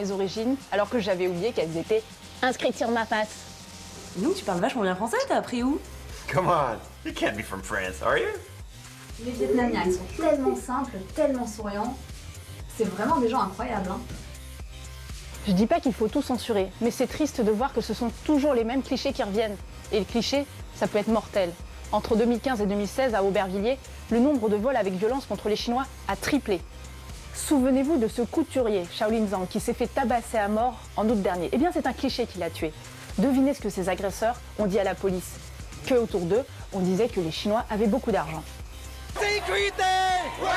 les origines, alors que j'avais oublié qu'elles étaient inscrites sur ma face. Donc tu parles vachement bien français, t'as appris où? Come on, you can't be from France, are you? Les Vietnamiens, ils sont tellement simples, tellement souriants. C'est vraiment des gens incroyables, hein. Je dis pas qu'il faut tout censurer, mais c'est triste de voir que ce sont toujours les mêmes clichés qui reviennent. Et les clichés, ça peut être mortel. Entre 2015 et 2016, à Aubervilliers, le nombre de vols avec violence contre les Chinois a triplé. Souvenez-vous de ce couturier, Shaolin Zhang, qui s'est fait tabasser à mort en août dernier. Eh bien, c'est un cliché qui l'a tué. Devinez ce que ces agresseurs ont dit à la police. Que autour d'eux, on disait que les Chinois avaient beaucoup d'argent. Sécurité! Ouais!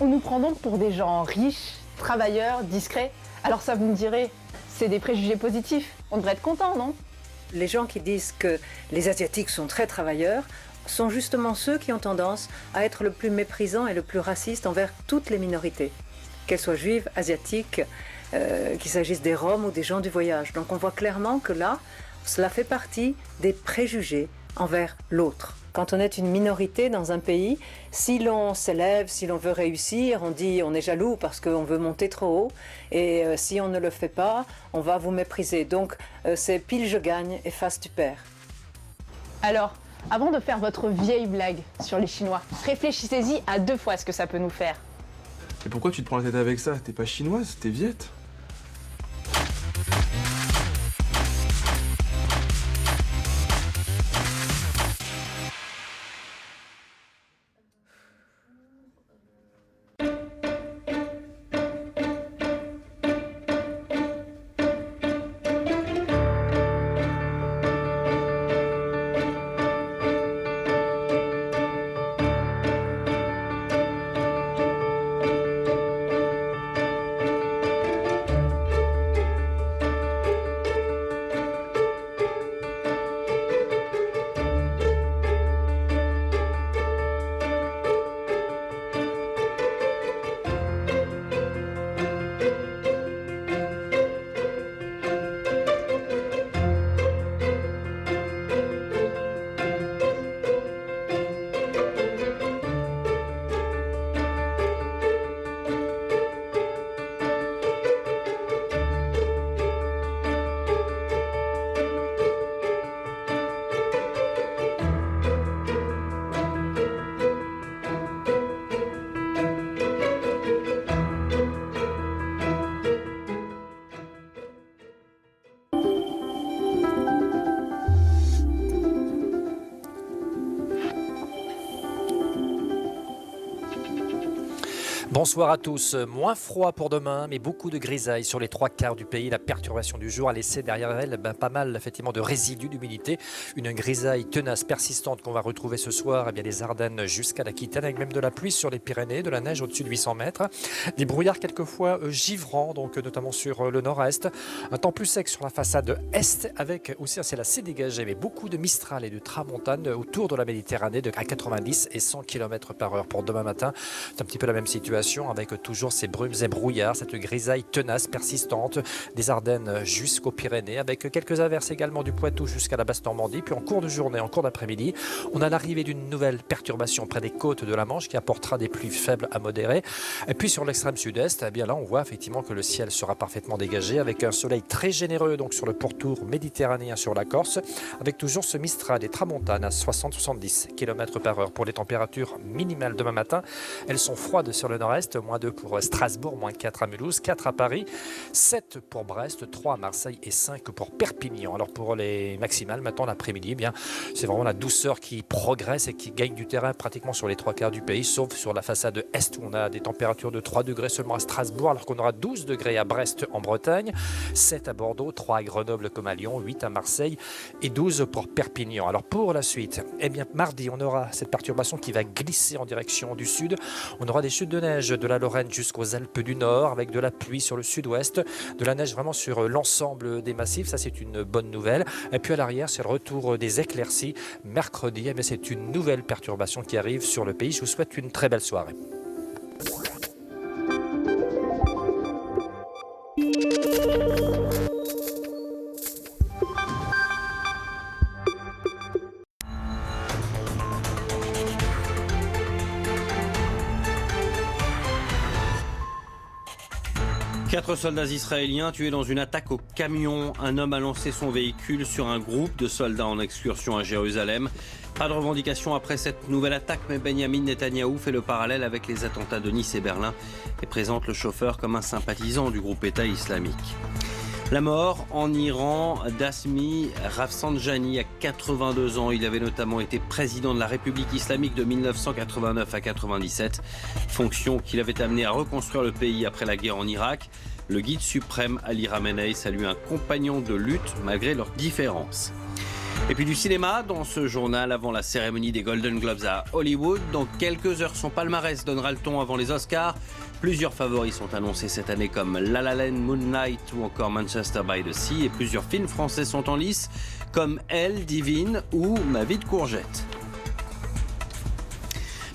On nous prend donc pour des gens riches, travailleurs, discrets. Alors ça, vous me direz, c'est des préjugés positifs. On devrait être content, non? Les gens qui disent que les Asiatiques sont très travailleurs sont justement ceux qui ont tendance à être le plus méprisants et le plus racistes envers toutes les minorités, qu'elles soient juives, asiatiques, qu'il s'agisse des Roms ou des gens du voyage. Donc on voit clairement que là, cela fait partie des préjugés envers l'autre. Quand on est une minorité dans un pays, si l'on s'élève, si l'on veut réussir, on dit on est jaloux parce qu'on veut monter trop haut, et si on ne le fait pas, on va vous mépriser. Donc c'est pile je gagne et face tu perds. Alors, avant de faire votre vieille blague sur les Chinois, réfléchissez-y à 2 fois ce que ça peut nous faire. Et pourquoi tu te prends la tête avec ça? T'es pas chinoise, t'es viette. Bonsoir à tous. Moins froid pour demain, mais beaucoup de grisailles sur les 3/4 du pays. La perturbation du jour a laissé derrière elle pas mal effectivement de résidus d'humidité. Une grisaille tenace, persistante qu'on va retrouver ce soir des Ardennes jusqu'à l'Aquitaine, avec même de la pluie sur les Pyrénées, de la neige au-dessus de 800 mètres. Des brouillards quelquefois givrants, donc notamment sur le nord-est. Un temps plus sec sur la façade est, avec aussi un ciel assez dégagé, mais beaucoup de Mistral et de Tramontane autour de la Méditerranée à 90 et 100 km/h pour demain matin. C'est un petit peu la même situation, avec toujours ces brumes et brouillards, cette grisaille tenace, persistante, des Ardennes jusqu'aux Pyrénées, avec quelques averses également du Poitou jusqu'à la Basse-Normandie. Puis en cours de journée, en cours d'après-midi, on a l'arrivée d'une nouvelle perturbation près des côtes de la Manche qui apportera des pluies faibles à modérées. Et puis sur l'extrême sud-est, eh bien là on voit effectivement que le ciel sera parfaitement dégagé, avec un soleil très généreux donc sur le pourtour méditerranéen sur la Corse, avec toujours ce Mistral et Tramontane à 60-70 km/h. Pour les températures minimales demain matin, elles sont froides sur le nord-est, -2 pour Strasbourg, -4 à Mulhouse, 4 à Paris, 7 pour Brest, 3 à Marseille et 5 pour Perpignan. Alors pour les maximales, maintenant l'après-midi, eh bien c'est vraiment la douceur qui progresse et qui gagne du terrain pratiquement sur les 3/4 du pays, sauf sur la façade est où on a des températures de 3 degrés seulement à Strasbourg, alors qu'on aura 12 degrés à Brest en Bretagne, 7 à Bordeaux, 3 à Grenoble comme à Lyon, 8 à Marseille et 12 pour Perpignan. Alors pour la suite, eh bien mardi, on aura cette perturbation qui va glisser en direction du sud. On aura des chutes de neige de la Lorraine jusqu'aux Alpes du Nord, avec de la pluie sur le sud-ouest, de la neige vraiment sur l'ensemble des massifs, ça c'est une bonne nouvelle. Et puis à l'arrière, c'est le retour des éclaircies. Mercredi, eh bien, c'est une nouvelle perturbation qui arrive sur le pays. Je vous souhaite une très belle soirée. 4 soldats israéliens tués dans une attaque au camion. Un homme a lancé son véhicule sur un groupe de soldats en excursion à Jérusalem. Pas de revendication après cette nouvelle attaque, mais Benyamin Netanyahou fait le parallèle avec les attentats de Nice et Berlin et présente le chauffeur comme un sympathisant du groupe État islamique. La mort en Iran d'Azmi Rafsanjani à 82 ans. Il avait notamment été président de la République islamique de 1989 à 97, fonction qui l'avait amené à reconstruire le pays après la guerre en Irak. Le guide suprême Ali Khamenei salue un compagnon de lutte malgré leurs différences. Et puis du cinéma dans ce journal avant la cérémonie des Golden Globes à Hollywood. Dans quelques heures, son palmarès donnera le ton avant les Oscars. Plusieurs favoris sont annoncés cette année comme La La Land, Moonlight ou encore Manchester by the Sea. Et plusieurs films français sont en lice comme Elle, Divine ou Ma vie de courgette.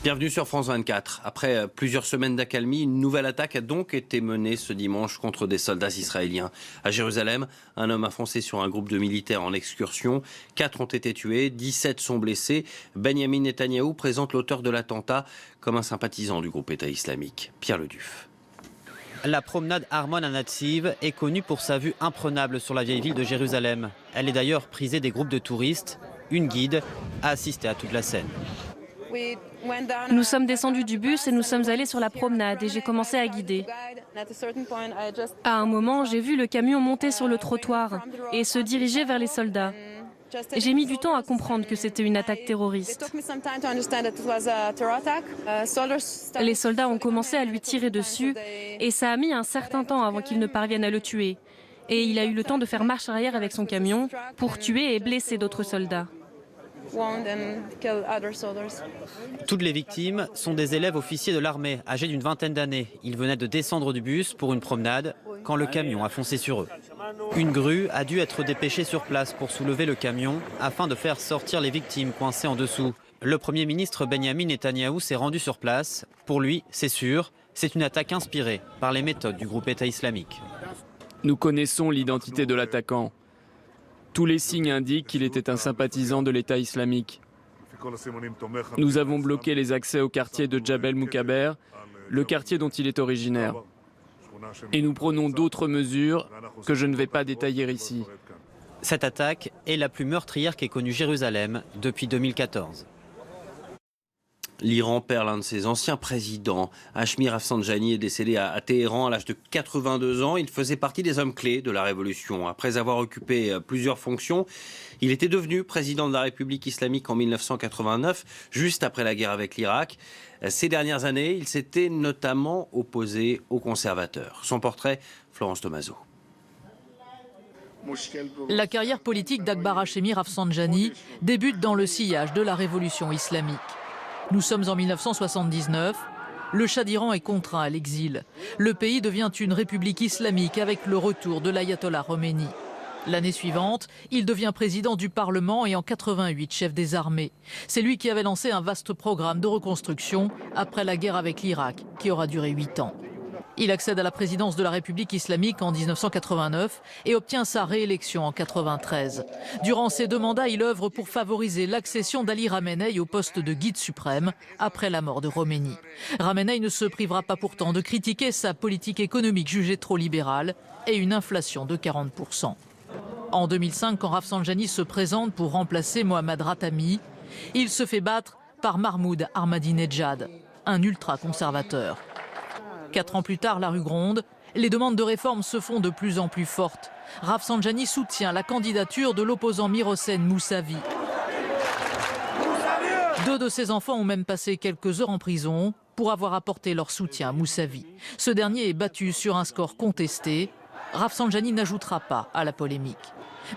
Bienvenue sur France 24. Après plusieurs semaines d'accalmie, une nouvelle attaque a donc été menée ce dimanche contre des soldats israéliens. À Jérusalem, un homme a foncé sur un groupe de militaires en excursion. 4 ont été tués, 17 sont blessés. Benyamin Netanyahou présente l'auteur de l'attentat comme un sympathisant du groupe État islamique. Pierre Leduff. La promenade Armon Anatsiv est connue pour sa vue imprenable sur la vieille ville de Jérusalem. Elle est d'ailleurs prisée des groupes de touristes. Une guide a assisté à toute la scène. Nous sommes descendus du bus et nous sommes allés sur la promenade et j'ai commencé à guider. À un moment, j'ai vu le camion monter sur le trottoir et se diriger vers les soldats. J'ai mis du temps à comprendre que c'était une attaque terroriste. Les soldats ont commencé à lui tirer dessus et ça a mis un certain temps avant qu'ils ne parviennent à le tuer. Et il a eu le temps de faire marche arrière avec son camion pour tuer et blesser d'autres soldats. Toutes les victimes sont des élèves officiers de l'armée, âgés d'une vingtaine d'années. Ils venaient de descendre du bus pour une promenade quand le camion a foncé sur eux. Une grue a dû être dépêchée sur place pour soulever le camion afin de faire sortir les victimes coincées en dessous. Le Premier ministre Benyamin Netanyahou s'est rendu sur place. Pour lui, c'est sûr, c'est une attaque inspirée par les méthodes du groupe État islamique. Nous connaissons l'identité de l'attaquant. Tous les signes indiquent qu'il était un sympathisant de l'État islamique. Nous avons bloqué les accès au quartier de Jabal Moukaber, le quartier dont il est originaire. Et nous prenons d'autres mesures que je ne vais pas détailler ici. Cette attaque est la plus meurtrière qu'ait connue Jérusalem depuis 2014. L'Iran perd l'un de ses anciens présidents. Hashmi Rafsanjani est décédé à Téhéran à l'âge de 82 ans. Il faisait partie des hommes clés de la révolution. Après avoir occupé plusieurs fonctions, il était devenu président de la République islamique en 1989, juste après la guerre avec l'Irak. Ces dernières années, il s'était notamment opposé aux conservateurs. Son portrait, Florence Tomaso. La carrière politique d'Akbar Hashemi Rafsanjani débute dans le sillage de la révolution islamique. Nous sommes en 1979, le Shah d'Iran est contraint à l'exil. Le pays devient une république islamique avec le retour de l'ayatollah Khomeini. L'année suivante, il devient président du Parlement et en 88 chef des armées. C'est lui qui avait lancé un vaste programme de reconstruction après la guerre avec l'Irak, qui aura duré 8 ans. Il accède à la présidence de la République islamique en 1989 et obtient sa réélection en 1993. Durant ses 2 mandats, il œuvre pour favoriser l'accession d'Ali Khamenei au poste de guide suprême après la mort de Khomeini. Khamenei ne se privera pas pourtant de critiquer sa politique économique jugée trop libérale et une inflation de 40%. En 2005, quand Rafsanjani se présente pour remplacer Mohammad Ratami, il se fait battre par Mahmoud Ahmadinejad, un ultra-conservateur. 4 ans plus tard, la rue gronde, les demandes de réforme se font de plus en plus fortes. Rafsanjani soutient la candidature de l'opposant Mirhossein Moussavi. 2 de ses enfants ont même passé quelques heures en prison pour avoir apporté leur soutien à Moussavi. Ce dernier est battu sur un score contesté. Rafsanjani n'ajoutera pas à la polémique.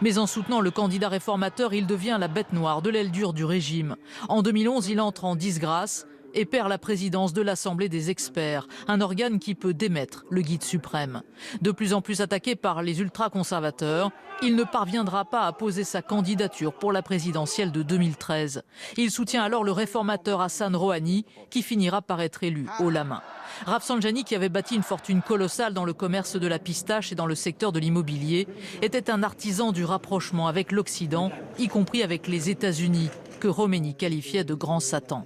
Mais en soutenant le candidat réformateur, il devient la bête noire de l'aile dure du régime. En 2011, il entre en disgrâce et perd la présidence de l'Assemblée des experts, un organe qui peut démettre le guide suprême. De plus en plus attaqué par les ultra-conservateurs, il ne parviendra pas à poser sa candidature pour la présidentielle de 2013. Il soutient alors le réformateur Hassan Rouhani, qui finira par être élu haut la main. Rafsanjani, qui avait bâti une fortune colossale dans le commerce de la pistache et dans le secteur de l'immobilier, était un artisan du rapprochement avec l'Occident, y compris avec les États-Unis, que Khomeini qualifiait de grand Satan.